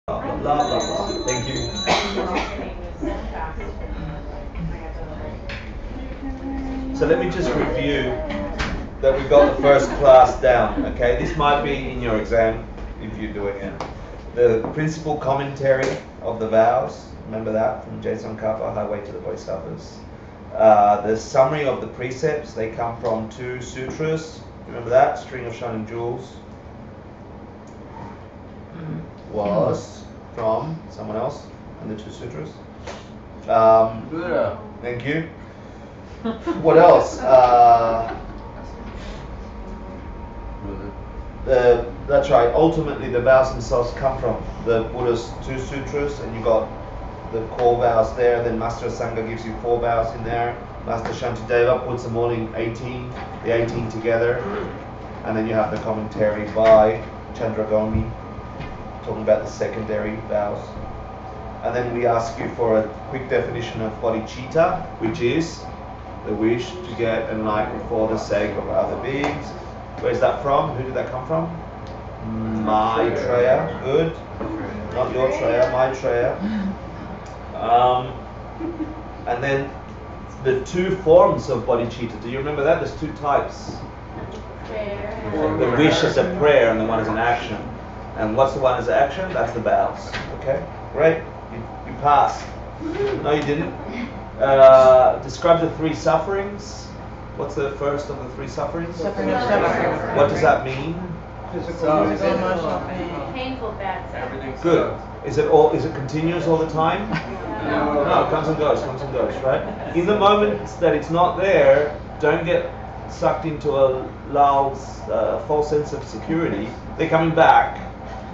Blah, blah, blah, blah. Thank you. So let me just review that we got the first class down, okay? This might be in your exam if you're doing it. The principal commentary of the vows, remember that from Jason Kappa, Highway to the Bodhisattvas. The summary of the precepts, they come from 2 sutras, remember that? String of Shining Jewels was from someone else in the 2 sutras. Buddha. Thank you. What else? That's right. Ultimately, the vows themselves come from the Buddha's 2 sutras, and you got the core vows there. Then Master Sangha gives you 4 vows in there. Master Shantideva puts them all in 18, the 18 together, and then you have the commentary by Chandragomi talking about the secondary vows. And then we ask you for a quick definition of bodhicitta, which is the wish to get enlightened for the sake of other beings. Where's that from? Who did that come from? Maitreya. Good. Not your Treya, Maitreya. And then the 2 forms of bodhicitta. Do you remember that? There's 2 types. The wish is a prayer and the one is an action. And what's the one as action? That's the vows. Okay, great. You passed. No, you didn't. Describe the 3 sufferings. What's the first of the 3 sufferings? Suffering of suffering. What does that mean? Physical, emotional pain. Painful bad stuff. Everything's Good. Is it continuous all the time? No, it comes and goes, right? In the moment that it's not there, don't get sucked into a false sense of security. They're coming back.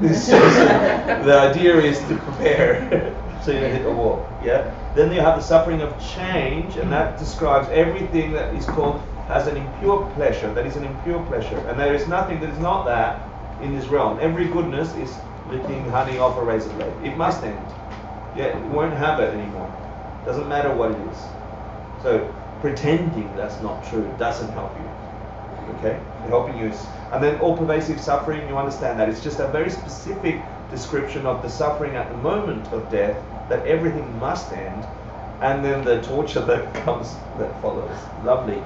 The idea is to prepare so you don't hit a wall. Yeah. Then you have the suffering of change, and that describes everything that is called as an impure pleasure. That is an impure pleasure, and there is nothing that is not that in this realm. Every goodness is licking honey off a razor blade. It must end. Yeah, you won't have it anymore. Doesn't matter what it is. So pretending that's not true doesn't help you. Okay, helping you is, and then all pervasive suffering, you understand that it's just a very specific description of the suffering at the moment of death, that everything must end, and then the torture that comes, that follows. Lovely.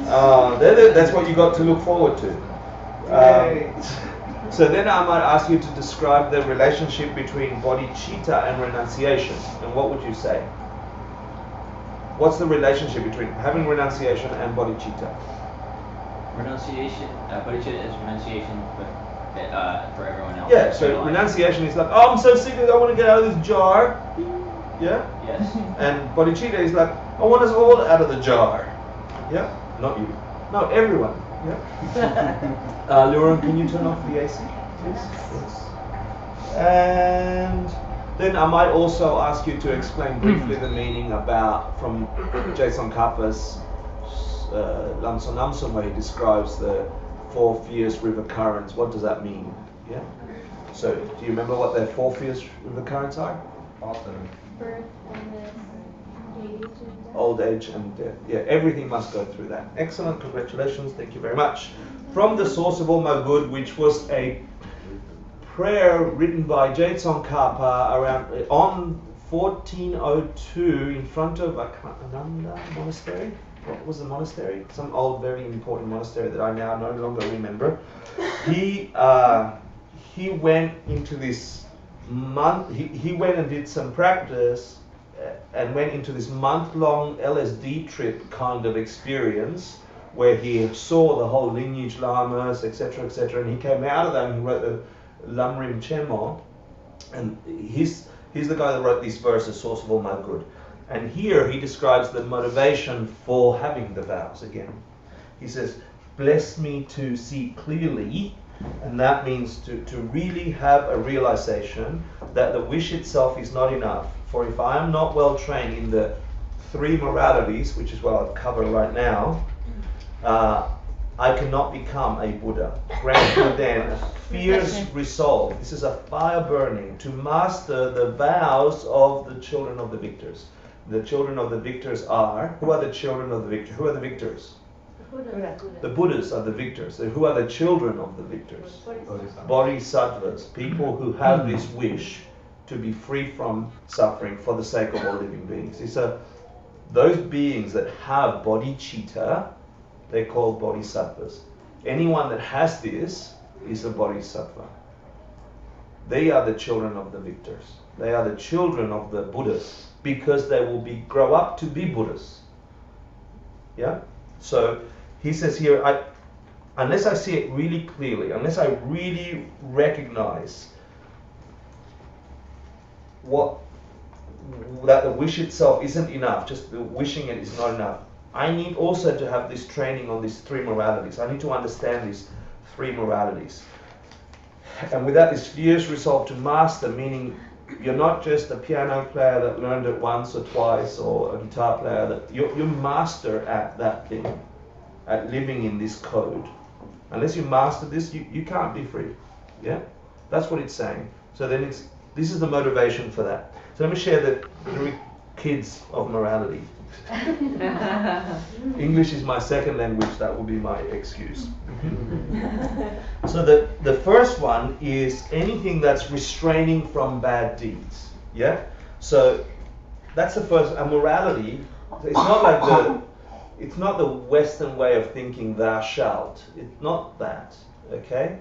That's what you got to look forward to. So then I might ask you to describe the relationship between bodhicitta and renunciation, and what would you say? What's the relationship between having renunciation and bodhicitta? Renunciation, bodhicitta is renunciation, but for everyone else. Yeah, so renunciation is like, oh, I'm so sick of it, I want to get out of this jar. Yeah? Yes. And bodhicitta is like, I want us all out of the jar. Yeah? Not you. No, everyone. Yeah? Lauren, can you turn off the AC, please? Yes. And then I might also ask you to explain briefly the meaning from Jason Kappa's Lamson Namson, where he describes the 4 fierce river currents. What does that mean? Yeah. So, do you remember what the 4 fierce river currents are? Birth, illness, age, and death. Old age and death. Yeah, everything must go through that. Excellent, congratulations, thank you very much. From the Source of All My Good, which was a prayer written by Jetson Kappa on 1402 in front of Ananda Monastery. What was the monastery? Some old, very important monastery that I now no longer remember. He went into this month. He went and did some practice, and went into this month-long LSD trip kind of experience, where he saw the whole lineage lamas, etc., etc. And he came out of that and he wrote the Lamrim Chemo, and he's the guy that wrote these verses, Source of All My Good. And here he describes the motivation for having the vows again. He says, bless me to see clearly, and that means to really have a realization that the wish itself is not enough. For if I am not well trained in the 3 moralities, which is what I'll cover right now, I cannot become a Buddha. Grant me then a fierce resolve. This is a fire burning to master the vows of the children of the victors. The children of the victors are, who are the children of the victor? Who are the victors? The Buddhas are the victors. So who are the children of the victors? Bodhisattvas, people who have this wish to be free from suffering for the sake of all living beings. These are those beings that have bodhicitta, they're called bodhisattvas. Anyone that has this is a bodhisattva. They are the children of the victors. They are the children of the Buddhas because they will grow up to be Buddhas. Yeah? So he says here, unless I see it really clearly, unless I really recognize that the wish itself isn't enough, just the wishing it is not enough, I need also to have this training on these three moralities. I need to understand these three moralities. And with that, this fierce resolve to master, meaning you're not just a piano player that learned it once or twice, or a guitar player that you're master at that thing, at living in this code. Unless you master this, you can't be free. Yeah, that's what it's saying. So then this is the motivation for that. So let me share the three kids of morality. English is my second language, that will be my excuse. So the first one is anything that's restraining from bad deeds. Yeah? So that's the first. A morality, it's not the Western way of thinking thou shalt. It's not that. Okay?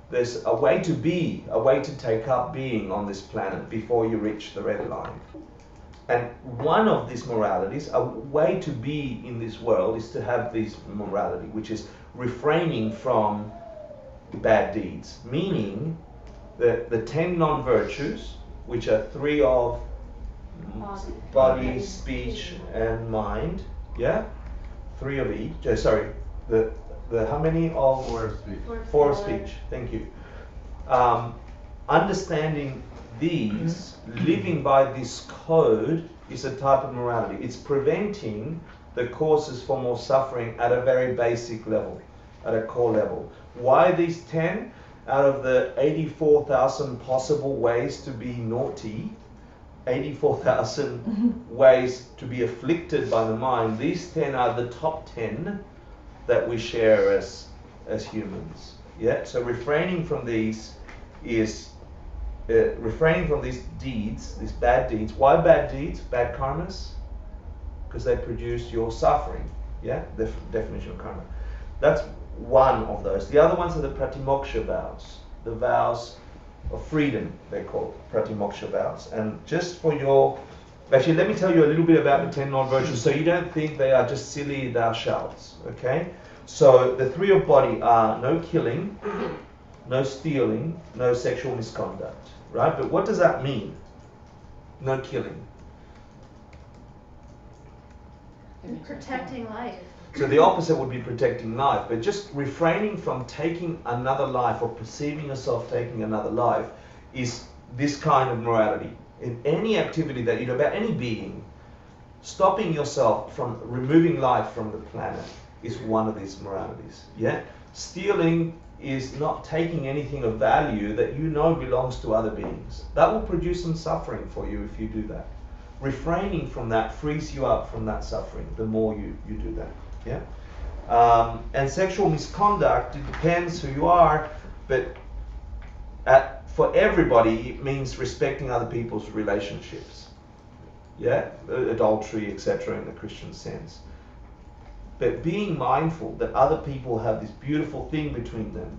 There's a way to be, a way to take up being on this planet before you reach the red line. And one of these moralities, a way to be in this world, is to have this morality, which is refraining from bad deeds. Meaning the 10 non-virtues, which are 3 of body, speech, and mind. Yeah? 3 of each. Sorry, the how many of? 4 of speech. 4 of speech. Thank you. Understanding these, living by this code, is a type of morality. It's preventing the causes for more suffering at a very basic level, at a core level. Why these 10? Out of the 84,000 possible ways to be naughty, 84,000 ways to be afflicted by the mind, these 10 are the top 10 that we share as humans. Yeah. So refraining from these is refraining from these deeds, these bad deeds. Why bad deeds? Bad karmas? Because they produce your suffering. Yeah, the definition of karma. That's one of those. The other ones are the pratimoksha vows, the vows of freedom, they're called, pratimoksha vows. And just for your, actually let me tell you a little bit about the 10 non-virtues so you don't think they are just silly thou shalts, okay? So the 3 of body are no killing, no stealing, no sexual misconduct, right? But what does that mean? No killing. Protecting life. So the opposite would be protecting life, but just refraining from taking another life or perceiving yourself taking another life is this kind of morality. In any activity that you do, about any being, stopping yourself from removing life from the planet is one of these moralities. Yeah? Stealing is not taking anything of value that you know belongs to other beings. That will produce some suffering for you if you do that. Refraining from that frees you up from that suffering the more you do that. Yeah. And sexual misconduct, it depends who you are, but for everybody it means respecting other people's relationships. Yeah, adultery, etc. in the Christian sense. But being mindful that other people have this beautiful thing between them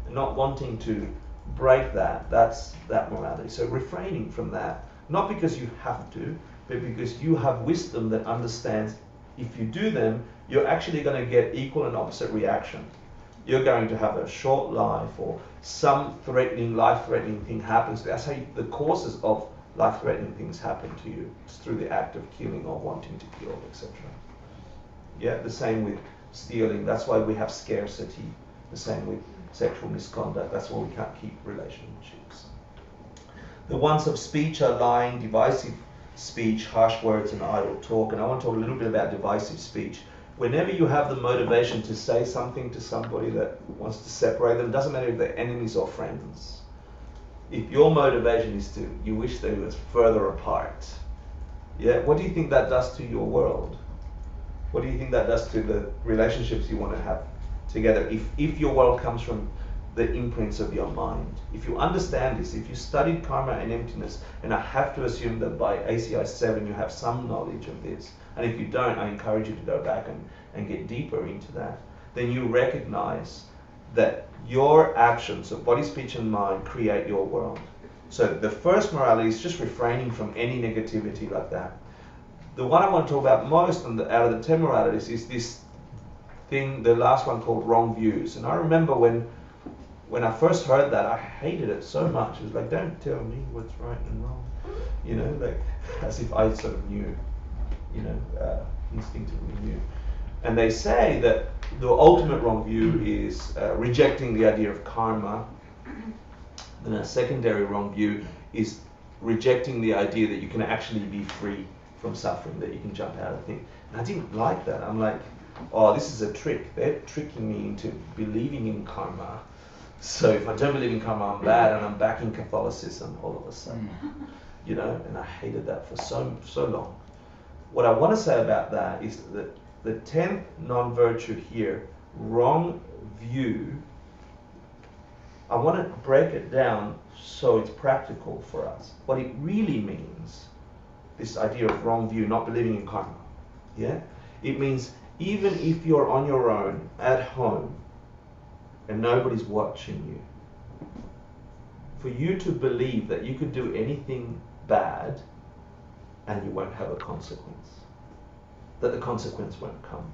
and not wanting to break that, that's that morality. So refraining from that, not because you have to, but because you have wisdom that understands if you do them, you're actually going to get equal and opposite reaction. You're going to have a short life, or some life-threatening thing happens. That's how the causes of life-threatening things happen to you. It's through the act of killing or wanting to kill, etc. Yeah, the same with stealing. That's why we have scarcity. The same with sexual misconduct. That's why we can't keep relationships. The ones of speech are lying, divisive speech, harsh words, and idle talk. And I want to talk a little bit about divisive speech. Whenever you have the motivation to say something to somebody that wants to separate them, doesn't matter if they're enemies or friends. If your motivation is you wish they were further apart, yeah, what do you think that does to your world? What do you think that does to the relationships you want to have together? If your world comes from the imprints of your mind. If you understand this, if you studied karma and emptiness, and I have to assume that by ACI 7 you have some knowledge of this, and if you don't, I encourage you to go back and get deeper into that, then you recognize that your actions of body, speech, and mind create your world. So the first morality is just refraining from any negativity like that. The one I want to talk about most out of the 10 moralities is this thing, the last one called wrong views. And I remember when I first heard that, I hated it so much. It was like, don't tell me what's right and wrong. You know, like as if I sort of knew, you know, instinctively knew. And they say that the ultimate wrong view is rejecting the idea of karma. Then a secondary wrong view is rejecting the idea that you can actually be free from suffering, that you can jump out of things. And I didn't like that. I'm like, oh, this is a trick. They're tricking me into believing in karma. So if I don't believe in karma, I'm bad, and I'm back in Catholicism all of a sudden. You know, and I hated that for so long. What I want to say about that is that the 10th non-virtue here, wrong view, I want to break it down so it's practical for us. What it really means, this idea of wrong view, not believing in karma, yeah? It means even if you're on your own at home and nobody's watching you, for you to believe that you could do anything bad and you won't have a consequence, that the consequence won't come,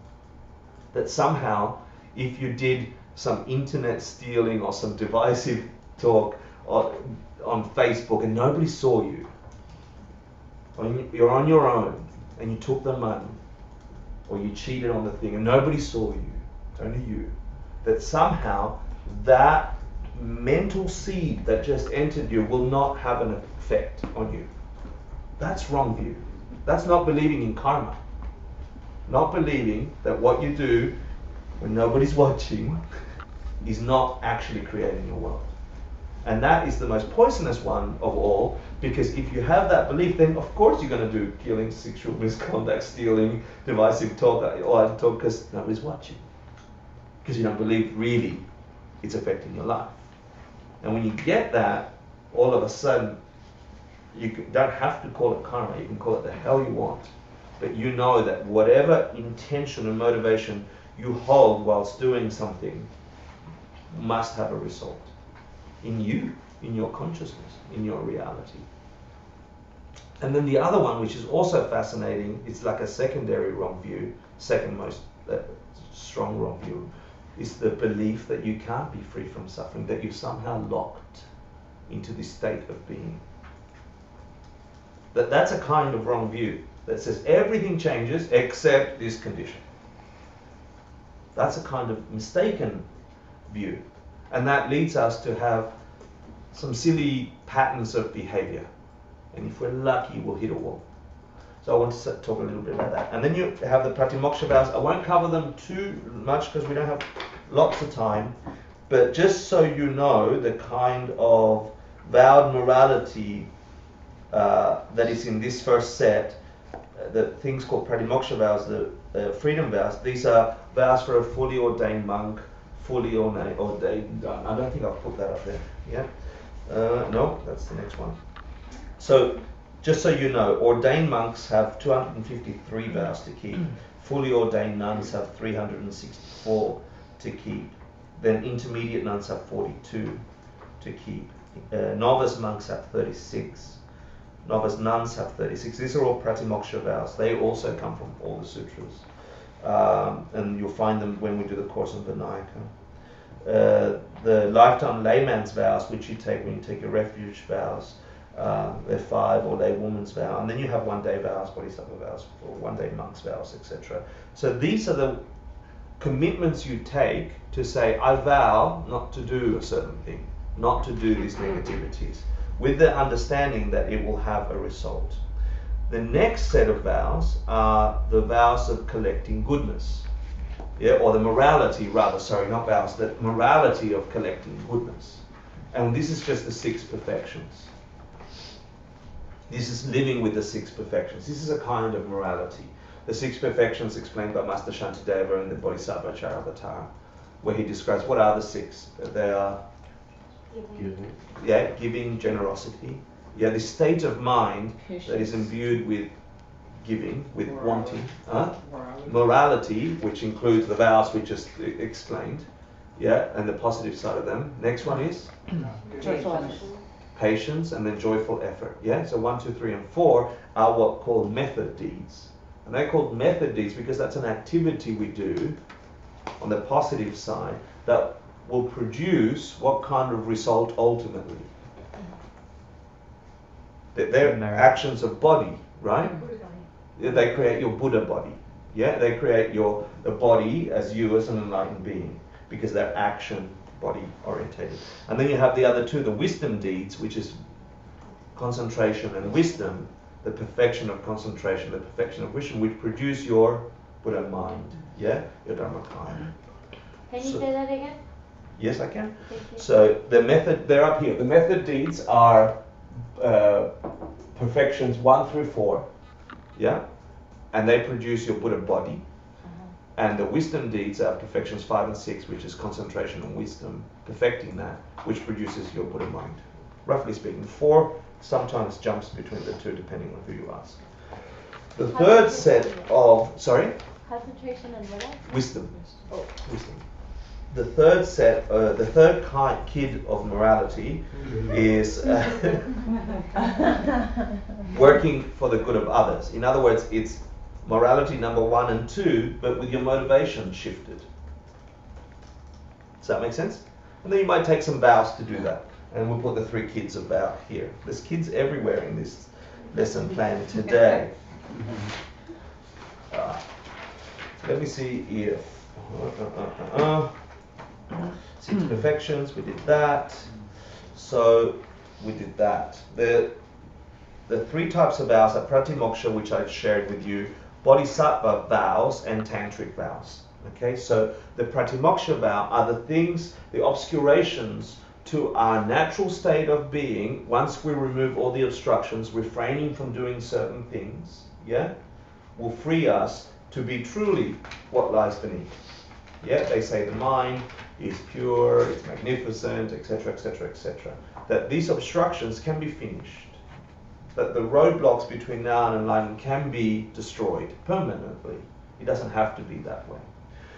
that somehow if you did some internet stealing or some divisive talk on Facebook and nobody saw you, or you're on your own and you took the money, or you cheated on the thing and nobody saw you, only you, that somehow that mental seed that just entered you will not have an effect on you. That's wrong view. That's not believing in karma. Not believing that what you do when nobody's watching is not actually creating your world. And that is the most poisonous one of all, because if you have that belief, then of course you're going to do killing, sexual misconduct, stealing, divisive talk, or talk because nobody's watching. Because you don't believe really it's affecting your life. And when you get that, all of a sudden, you don't have to call it karma, you can call it the hell you want. But you know that whatever intention and motivation you hold whilst doing something must have a result in you, in your consciousness, in your reality. And then the other one, which is also fascinating, it's like a secondary wrong view, second most strong wrong view, is the belief that you can't be free from suffering, that you're somehow locked into this state of being. That's a kind of wrong view that says everything changes except this condition. That's a kind of mistaken view. And that leads us to have some silly patterns of behavior. And if we're lucky, we'll hit a wall. So I want to talk a little bit about that. And then you have the pratimoksha vows. I won't cover them too much because we don't have lots of time. But just so you know the kind of vowed morality that is in this first set, the things called pratimoksha vows, the freedom vows, these are vows for a fully ordained monk, fully ordained. I don't think I'll put that up there. Yeah? No, that's the next one. So, just so you know, ordained monks have 253 vows to keep. Fully ordained nuns have 364 to keep. Then intermediate nuns have 42 to keep. Novice monks have 36. Novice nuns have 36. These are all pratimoksha vows. They also come from all the sutras. And you'll find them when we do the course on Vinayaka. The lifetime layman's vows, which you take when you take your refuge vows, they're 5, or laywoman's vow. And then you have one-day vows, Bodhisattva vows, or one-day monk's vows, etc. So these are the commitments you take to say, I vow not to do a certain thing, not to do these negativities, with the understanding that it will have a result. The next set of vows are the vows of collecting goodness. Yeah, or the morality, rather, sorry, not vows, the morality of collecting goodness. And this is just the 6 perfections. This is living with the 6 perfections. This is a kind of morality. the 6 perfections explained by Master Shantideva in the Bodhisattva Charavatar, where he describes what are the 6. They are giving, generosity. Yeah, this state of mind that is imbued with giving, with wanting. Morality, which includes the vows we just explained. Yeah, and the positive side of them. Next one is Joyfulness. patience, and then joyful effort. Yeah, so 1, 2, 3, and 4 are what called method deeds. And they're called method deeds because that's an activity we do on the positive side that will produce what kind of result ultimately. They're actions of body, right? They create your Buddha body. Yeah, they create the body as you as an enlightened being because they're action body orientated. And then you have the other 2, the wisdom deeds, which is concentration and wisdom, the perfection of concentration, the perfection of wisdom, which produce your Buddha mind. Yeah, your Dharmakaya. Can you say that again? Yes, I can. Thank you. So the method, they're up here. The method deeds are perfections 1 through 4. Yeah, and they produce your Buddha body. And the wisdom deeds are perfections 5 and 6, which is concentration and wisdom, perfecting that, which produces your Buddha mind. Roughly speaking, 4 sometimes jumps between the 2 depending on who you ask. The third set of, Concentration and what else? wisdom. Wisdom. The third set, the third kid of morality is working for the good of others. In other words, it's morality number 1 and 2, but with your motivation shifted. Does that make sense? And then you might take some vows to do that. And we'll put the 3 kids of vow here. There's kids everywhere in this lesson plan today. Let me see if 6 perfections, we did that. So we did that. The 3 types of vows are pratimoksha, which I've shared with you, Bodhisattva vows, and tantric vows. Okay, so the pratimoksha vow are the things, the obscurations to our natural state of being once we remove all the obstructions, refraining from doing certain things, yeah, will free us to be truly what lies beneath. Yeah, they say the mind is pure, it's magnificent, etc., etc., etc. That these obstructions can be finished. That the roadblocks between now and enlightenment can be destroyed permanently. It doesn't have to be that way.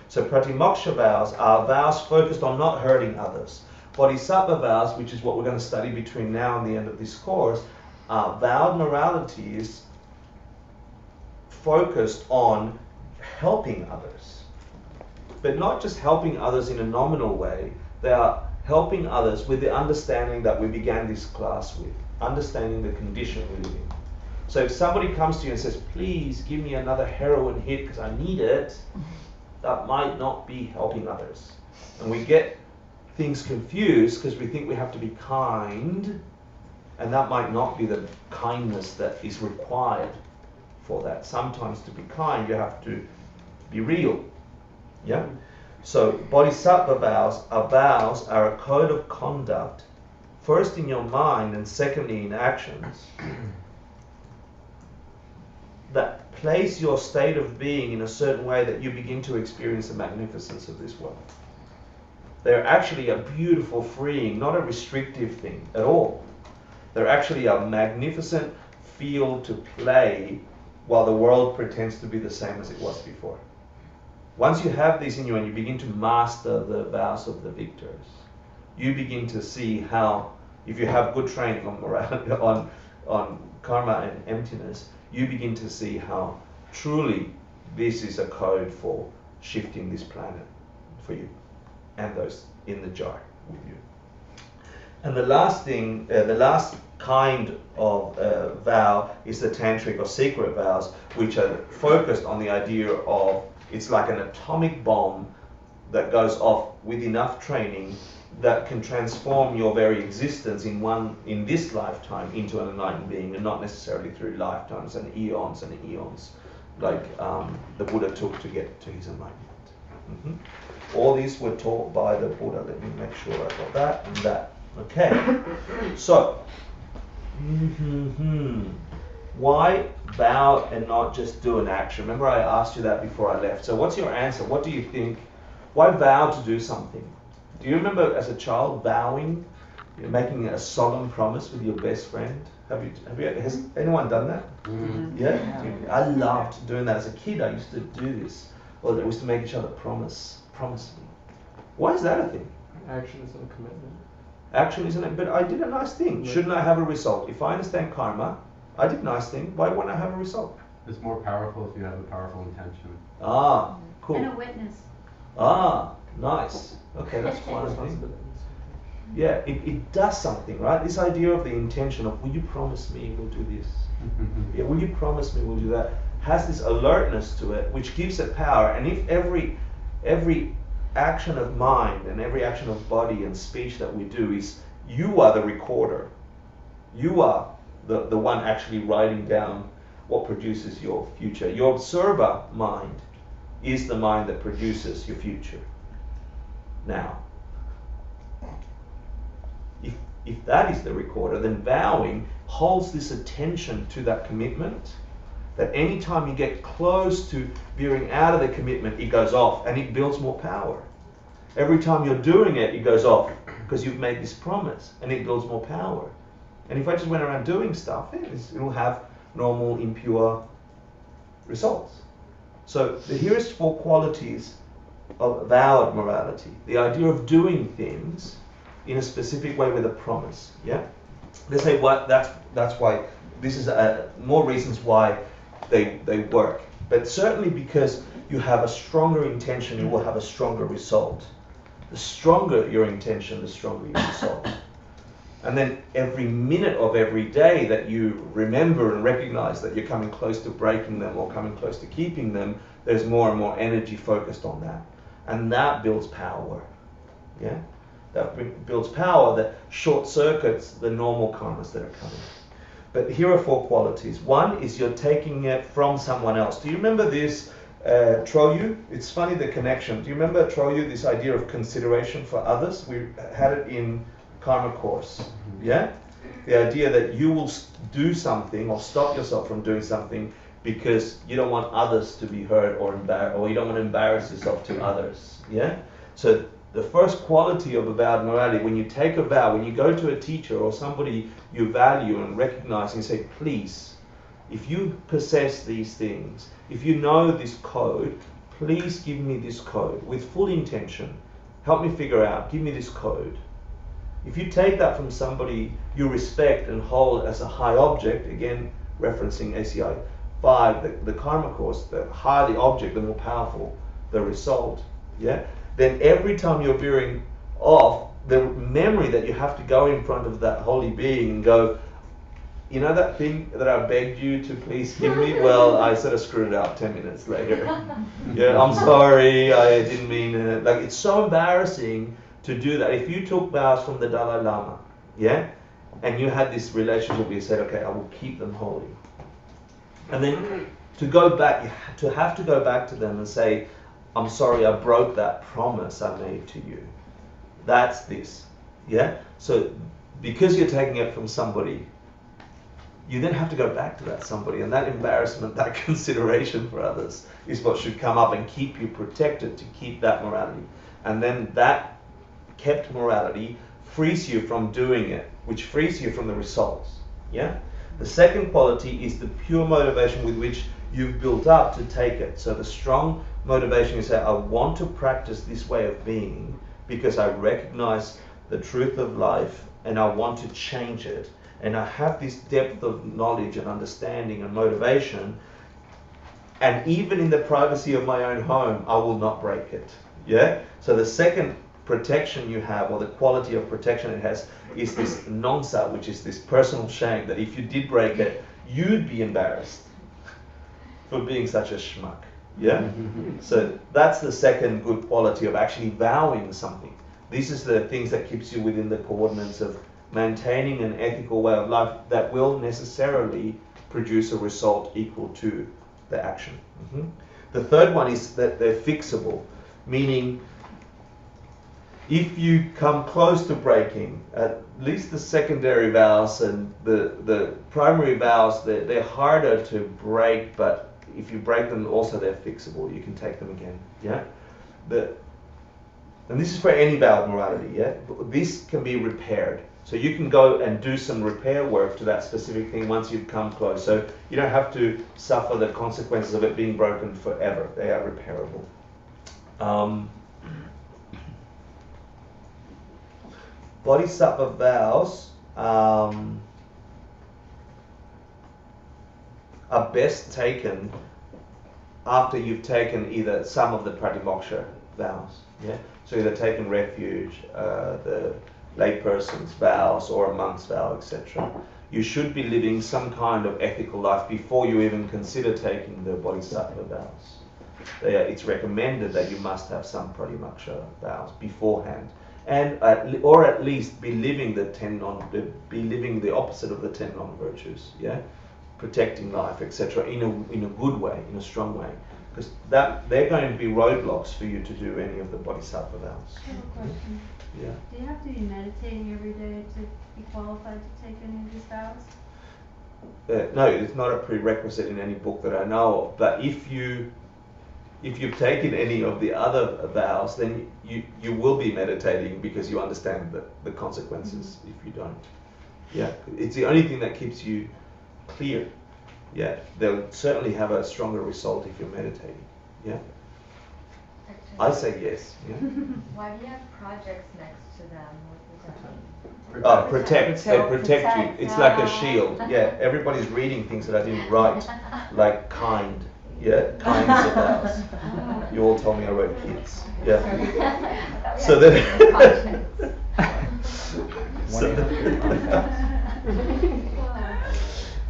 So pratimoksha vows are vows focused on not hurting others. Bodhisattva vows, which is what we're going to study between now and the end of this course, are vowed moralities focused on helping others. But not just helping others in a nominal way, they are helping others with the understanding that we began this class with, understanding the condition we live in. So if somebody comes to you and says, please give me another heroin hit because I need it, that might not be helping others. And we get things confused because we think we have to be kind, and that might not be the kindness that is required for that. Sometimes to be kind, you have to be real. Yeah? So Bodhisattva vows are a code of conduct, first in your mind and secondly in actions, that place your state of being in a certain way that you begin to experience the magnificence of this world. They're actually a beautiful, freeing, not a restrictive thing at all. They're actually a magnificent field to play while the world pretends to be the same as it was before. Once you have these in you and you begin to master the vows of the victors, you begin to see how, if you have good training on morality, on karma and emptiness, you begin to see how truly this is a code for shifting this planet for you and those in the jar with you. And the last thing, the last kind of vow is the tantric or secret vows, which are focused on the idea of, it's like an atomic bomb that goes off with enough training that can transform your very existence in this lifetime into an enlightened being, and not necessarily through lifetimes and eons like the Buddha took to get to his enlightenment. All these were taught by the Buddha. Let me make sure I got that and that. Okay, so Why vow and not just do an action? Remember I asked you that before I left. So what's your answer? What do you think? Why vow to do something? Do you remember as a child vowing, you're making a solemn promise with your best friend? Has anyone done that? Mm-hmm. Yeah? I loved doing that as a kid. I used to do this. Well, we used to make each other promise me. Why is that a thing? Action is a commitment. Action isn't it? But I did a nice thing. Yeah. Shouldn't I have a result? If I understand karma, I did a nice thing. Why wouldn't I have a result? It's more powerful if you have a powerful intention. Ah, cool. And a witness. Ah, nice. Okay, that's quite a thing. Responsibility. Yeah, it does something, right? This idea of the intention of, will you promise me we'll do this? Yeah, will you promise me we'll do that? Has this alertness to it, which gives it power. And if every action of mind and every action of body and speech that we do is, you are the recorder. You are the one actually writing down what produces your future. Your observer mind is the mind that produces your future. Now, if that is the recorder, then vowing holds this attention to that commitment, that any time you get close to veering out of the commitment, it goes off and it builds more power. Every time you're doing it, it goes off because you've made this promise and it builds more power. And if I just went around doing stuff, it'll have normal, impure results. So here's 4 qualities of vowed morality. The idea of doing things in a specific way with a promise. Yeah? They say that's why this is more reasons why they work. But certainly because you have a stronger intention, you will have a stronger result. The stronger your intention, the stronger your result. And then every minute of every day that you remember and recognize that you're coming close to breaking them or coming close to keeping them, there's more and more energy focused on that. And that builds power. Yeah? That builds power that short circuits the normal karmas that are coming. But here are 4 qualities. One is you're taking it from someone else. Do you remember this Troyu? It's funny the connection. Do you remember Troyu, this idea of consideration for others? We had it in Karma course. Yeah? The idea that you will do something or stop yourself from doing something because you don't want others to be hurt or embarrassed, or you don't want to embarrass yourself to others. Yeah? So the first quality of a vowed morality, when you take a vow, when you go to a teacher or somebody you value and recognize and say, please, if you possess these things, if you know this code, please give me this code with full intention. Help me figure out, give me this code. If you take that from somebody you respect and hold as a high object, again, referencing ACI 5, the karma course, the higher the object, the more powerful the result. Yeah? Then every time you're veering off, the memory that you have to go in front of that holy being and go, you know that thing that I begged you to please give me? Well, I sort of screwed it up 10 minutes later. Yeah, I'm sorry, I didn't mean it. Like, it's so embarrassing to do that. If you took vows from the Dalai Lama, yeah, and you had this relationship where you said, okay, I will keep them holy. And then to go back, you have to go back to them and say, I'm sorry, I broke that promise I made to you. That's this, yeah? So because you're taking it from somebody, you then have to go back to that somebody, and that embarrassment, that consideration for others is what should come up and keep you protected, to keep that morality. And then that kept morality frees you from doing it, which frees you from the results, yeah? The second quality is the pure motivation with which you've built up to take it. So the strong motivation is that I want to practice this way of being because I recognize the truth of life and I want to change it. And I have this depth of knowledge and understanding and motivation. And even in the privacy of my own home, I will not break it. Yeah? So the second protection you have, or the quality of protection it has, is this nonsa, which is this personal shame, that if you did break it, you'd be embarrassed for being such a schmuck. Yeah? So that's the second good quality of actually vowing something. This is the things that keeps you within the coordinates of maintaining an ethical way of life that will necessarily produce a result equal to the action. The third one is that they're fixable, meaning If you come close to breaking, at least the secondary vows and the primary vows, they're harder to break, but if you break them, also they're fixable. You can take them again. Yeah. And this is for any vow of morality. Yeah. This can be repaired. So you can go and do some repair work to that specific thing once you've come close. So you don't have to suffer the consequences of it being broken forever. They are repairable. Bodhisattva vows are best taken after you've taken either some of the pratimoksha vows. Yeah. So either taken refuge, the layperson's vows, or a monk's vow, etc. You should be living some kind of ethical life before you even consider taking the bodhisattva vows. It's recommended that you must have some pratimoksha vows beforehand, and or at least be living the opposite of the 10 non-virtues. Yeah, protecting life, etc. In a good way, in a strong way, because they're going to be roadblocks for you to do any of the bodhisattva vows. I have a question. Yeah. Do you have to be meditating every day to be qualified to take any of these vows? No, it's not a prerequisite in any book that I know of. But if you've taken any of the other vows, then you will be meditating because you understand the consequences if you don't. Yeah, it's the only thing that keeps you clear. Yeah, they'll certainly have a stronger result if you're meditating. Yeah. I say yes. Yeah. Why do you have projects next to them? What does that mean? Oh, protect. They protect you. Protect. It's like a shield. Yeah, everybody's reading things that I didn't write, like kind. Yeah, kinds of vows. You all told me I wrote kids. Yeah. So then.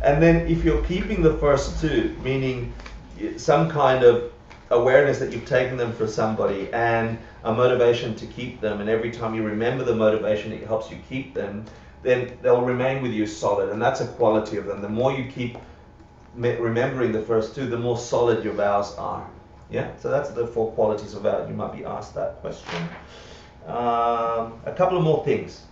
And then if you're keeping the first two, meaning some kind of awareness that you've taken them for somebody and a motivation to keep them, and every time you remember the motivation it helps you keep them, then they'll remain with you solid, and that's a quality of them. The more you keep remembering the first two, the more solid your vows are. Yeah, so that's the 4 qualities of vows. You might be asked that question. A couple of more things.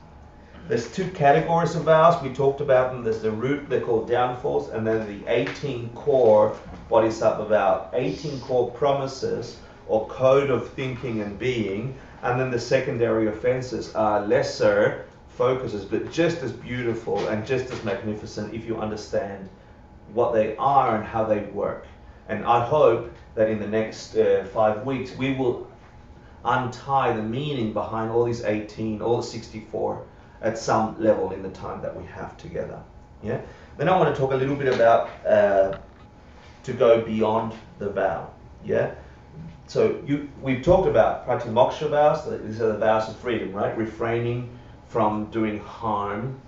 There's 2 categories of vows. We talked about them. There's the root, they're called downfalls, and then the 18 core Bodhisattva vow. 18 core promises or code of thinking and being, and then the secondary offenses are lesser focuses, but just as beautiful and just as magnificent if you understand what they are and how they work. And I hope that in the next 5 weeks we will untie the meaning behind all these 18, all the 64 at some level in the time that we have together. Yeah. Then I want to talk a little bit about to go beyond the vow. Yeah. So we've talked about pratimoksha vows. These are the vows of freedom, right? Refraining from doing harm.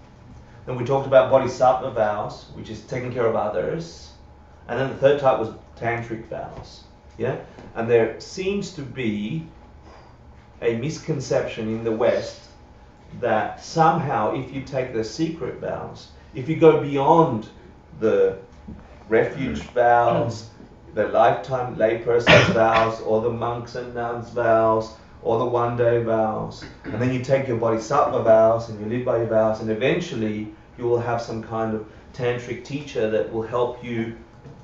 Then we talked about bodhisattva vows, which is taking care of others. And then the third type was tantric vows. Yeah. And there seems to be a misconception in the West that somehow if you take the secret vows, if you go beyond the refuge vows, the lifetime layperson's vows, or the monks and nuns vows, or the one-day vows, and then you take your bodhisattva vows and you live by your vows, and eventually you will have some kind of tantric teacher that will help you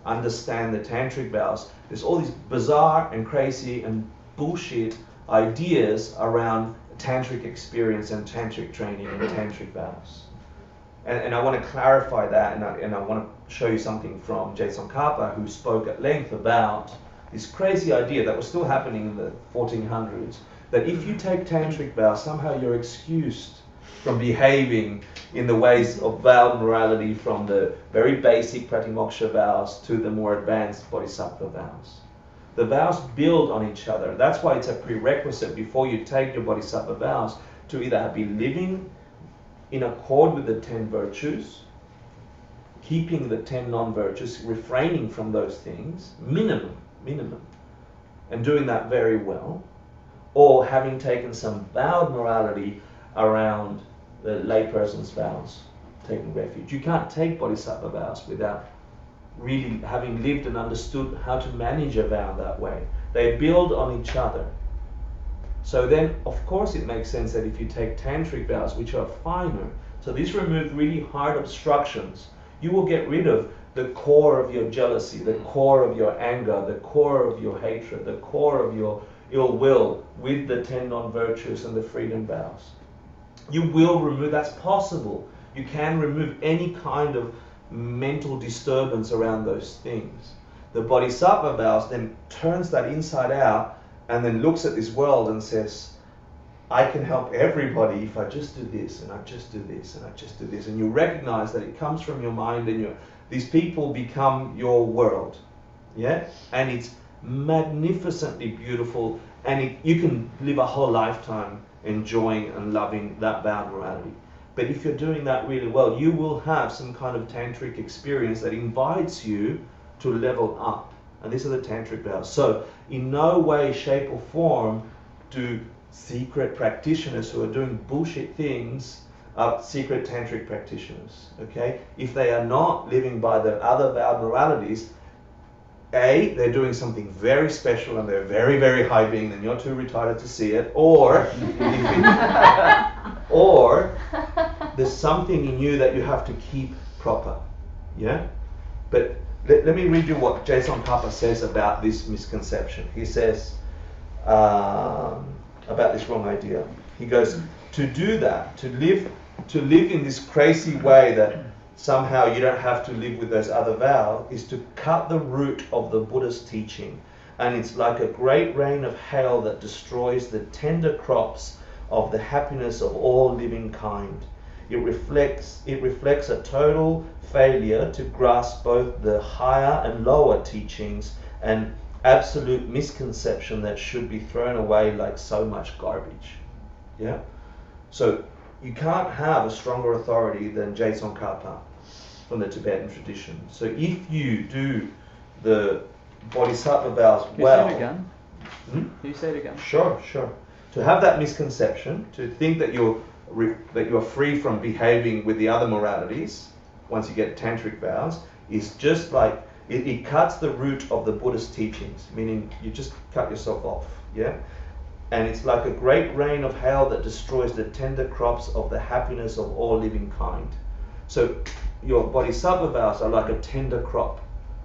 understand the tantric vows. There's all these bizarre and crazy and bullshit ideas around tantric experience and tantric training and tantric vows. And I want to clarify that, and I want to show you something from Tsongkhapa, who spoke at length about this crazy idea that was still happening in the 1400s, that if you take tantric vows, somehow you're excused from behaving in the ways of vowed morality, from the very basic pratimoksha vows to the more advanced bodhisattva vows. The vows build on each other. That's why it's a prerequisite before you take your bodhisattva vows to either be living in accord with the 10 virtues, keeping the 10 non-virtues, refraining from those things, minimum, and doing that very well, or having taken some vowed morality around the layperson's vows, taking refuge. You can't take bodhisattva vows without really having lived and understood how to manage a vow that way. They build on each other. So then, of course, it makes sense that if you take tantric vows, which are finer, so these remove really hard obstructions, you will get rid of the core of your jealousy, the core of your anger, the core of your hatred, the core of your ill will with the 10 non-virtues and the freedom vows. You will remove, that's possible. You can remove any kind of mental disturbance around those things. The Bodhisattva vows then turns that inside out and then looks at this world and says, I can help everybody if I just do this, and I just do this, and I just do this. And you recognize that it comes from your mind, and these people become your world. Yeah? And it's magnificently beautiful, and you can live a whole lifetime enjoying and loving that vowed morality. But if you're doing that really well, you will have some kind of tantric experience that invites you to level up. And these are the tantric vows. So in no way, shape or form do secret practitioners who are doing bullshit things are secret tantric practitioners. Okay? If they are not living by the other vowed moralities, A, they're doing something very special and they're very, very high being and you're too retarded to see it, or or there's something in you that you have to keep proper. Yeah? But let me read you what Jason Papa says about this misconception. He says about this wrong idea. He goes, to do that, to live in this crazy way that somehow you don't have to live with those other vows, is to cut the root of the Buddha's teaching. And it's like a great rain of hail that destroys the tender crops of the happiness of all living kind. It reflects a total failure to grasp both the higher and lower teachings, and absolute misconception that should be thrown away like so much garbage. Yeah? So you can't have a stronger authority than Jason Karpa from the Tibetan tradition. So if you do the Bodhisattva vows well... Can you say it again? Can you say it again? Sure. To have that misconception, to think that you're free from behaving with the other moralities once you get tantric vows, is just like it cuts the root of the Buddhist teachings, meaning you just cut yourself off. Yeah? And it's like a great rain of hail that destroys the tender crops of the happiness of all living kind. So your Bodhisattva vows are like a tender crop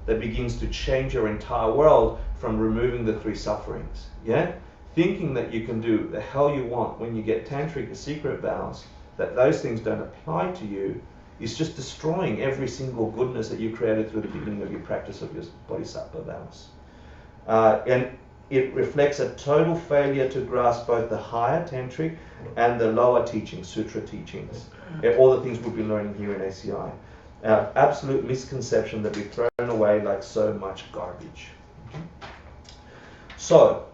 that begins to change your entire world from removing the 3 sufferings. Yeah? Thinking that you can do the hell you want when you get tantric or secret vows, that those things don't apply to you, is just destroying every single goodness that you created through the beginning of your practice of your Bodhisattva vows. And it reflects a total failure to grasp both the higher tantric and the lower teachings, sutra teachings, all the things we've been learning here in ACI. Absolute misconception that we've thrown away like so much garbage. So,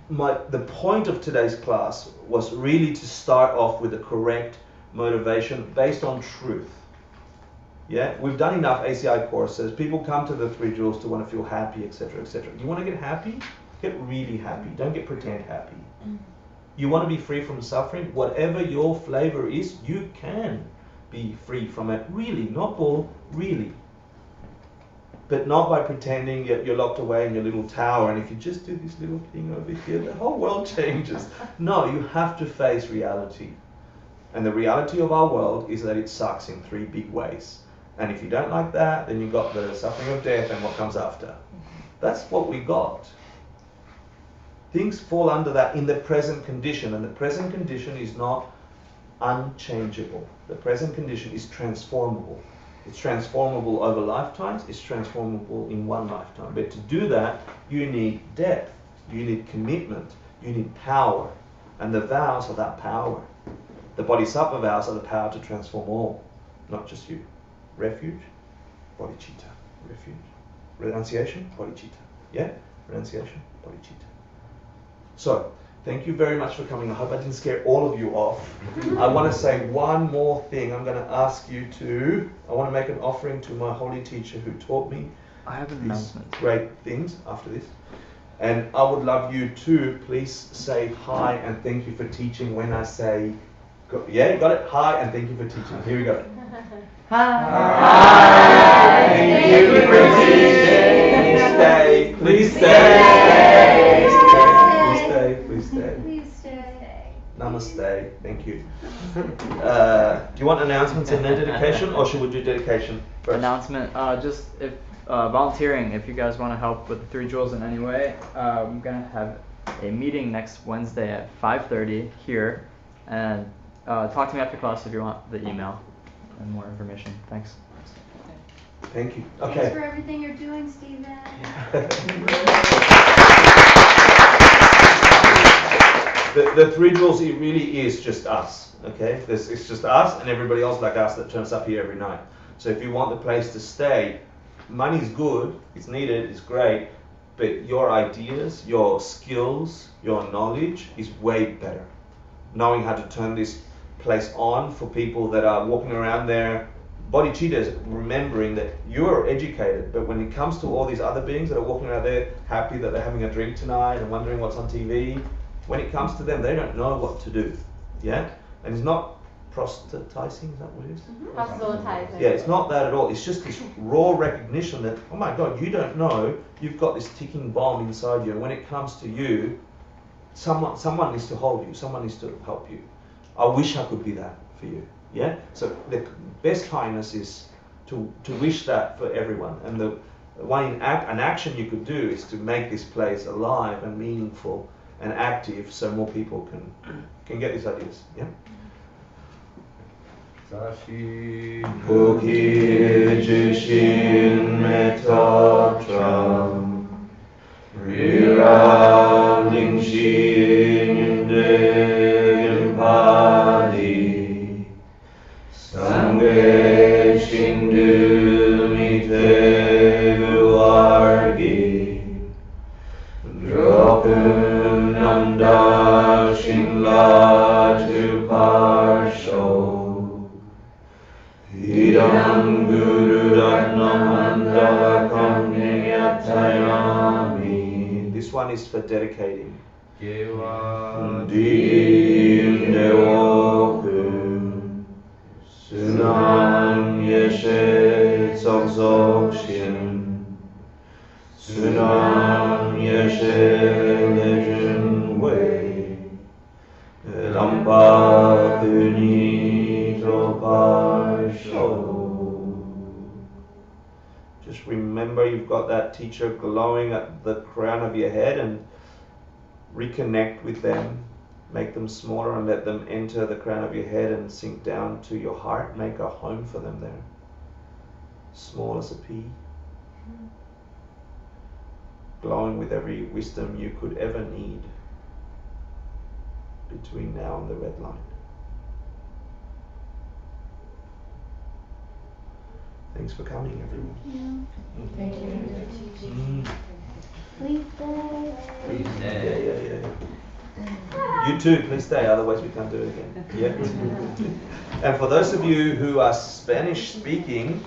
the point of today's class was really to start off with the correct motivation based on truth. Yeah, we've done enough ACI courses. People come to the 3 jewels to want to feel happy, etc., etc. You want to get happy? Get really happy. Don't get pretend happy. You want to be free from suffering? Whatever your flavor is, you can be free from it. Really, not all, really. But not by pretending you're locked away in your little tower, and if you just do this little thing over here, the whole world changes. No, you have to face reality. And the reality of our world is that it sucks in 3 big ways. And if you don't like that, then you've got the suffering of death and what comes after. That's what we got. Things fall under that in the present condition, and the present condition is not unchangeable. The present condition is transformable. It's transformable over lifetimes, it's transformable in one lifetime. But to do that, you need depth, you need commitment, you need power. And the vows are that power. The Bodhisattva vows are the power to transform all, not just you. Refuge, bodhicitta. Refuge. Renunciation, bodhicitta. Yeah? Renunciation, bodhicitta. So, thank you very much for coming. I hope I didn't scare all of you off. I want to say one more thing. I'm going to ask you I want to make an offering to my holy teacher who taught me I have an these announcement. great things after this. And I would love you to please say hi and thank you for teaching when I say, yeah, you got it? Hi and thank you for teaching. Here we go. Hi. Thank you for teaching. Stay. Please stay. Please stay. Namaste. Thank you. Do you want announcements and then dedication, or should we do dedication first? Announcement. Just if volunteering, if you guys want to help with the 3 jewels in any way, I'm gonna have a meeting next Wednesday at 5:30 here, and talk to me after class if you want the email and more information. Thanks. Thank you. Thanks Okay. for everything you're doing, Stephen. The 3 jewels, it really is just us, okay? It's just us and everybody else like us that turns up here every night. So if you want the place to stay, money's good, it's needed, it's great, but your ideas, your skills, your knowledge is way better. Knowing how to turn this place on for people that are walking around there, bodhicitta, remembering that you're educated, but when it comes to all these other beings that are walking around there happy that they're having a drink tonight and wondering what's on TV, when it comes to them, they don't know what to do, yeah? And it's not proselytizing, is that what it is? Proselytizing. Yeah, it's not that at all. It's just this raw recognition that, oh my God, you don't know, you've got this ticking bomb inside you, and when it comes to you, someone needs to hold you, someone needs to help you. I wish I could be that for you, yeah? So the best kindness is to wish that for everyone, and the one an action you could do is to make this place alive and meaningful and active, so more people can get these ideas. Yeah. Sashi Puki Jishin Metatram Rira Lingshin Yunde Padi Sangye Shindu Mite Vargi Dropun Nanda Shinla Tu Parsho Idam Guru Ratnamanda Kamniyatayami. This one is for dedicating. Gewa Dim Dewoku Sunam Yeshe Tsoksokshin Sunam Yeshe Legend Way Lampa Kunito Parsho. Just remember you've got that teacher glowing at the crown of your head, and reconnect with them. Make them smaller and let them enter the crown of your head and sink down to your heart. Make a home for them there. Small as a pea. Glowing with every wisdom you could ever need between now and the red line. Thanks for coming, everyone. Thank you. Please stay. Please stay. Yeah. You too, please stay, otherwise we can't do it again. Yeah. And for those of you who are Spanish speaking,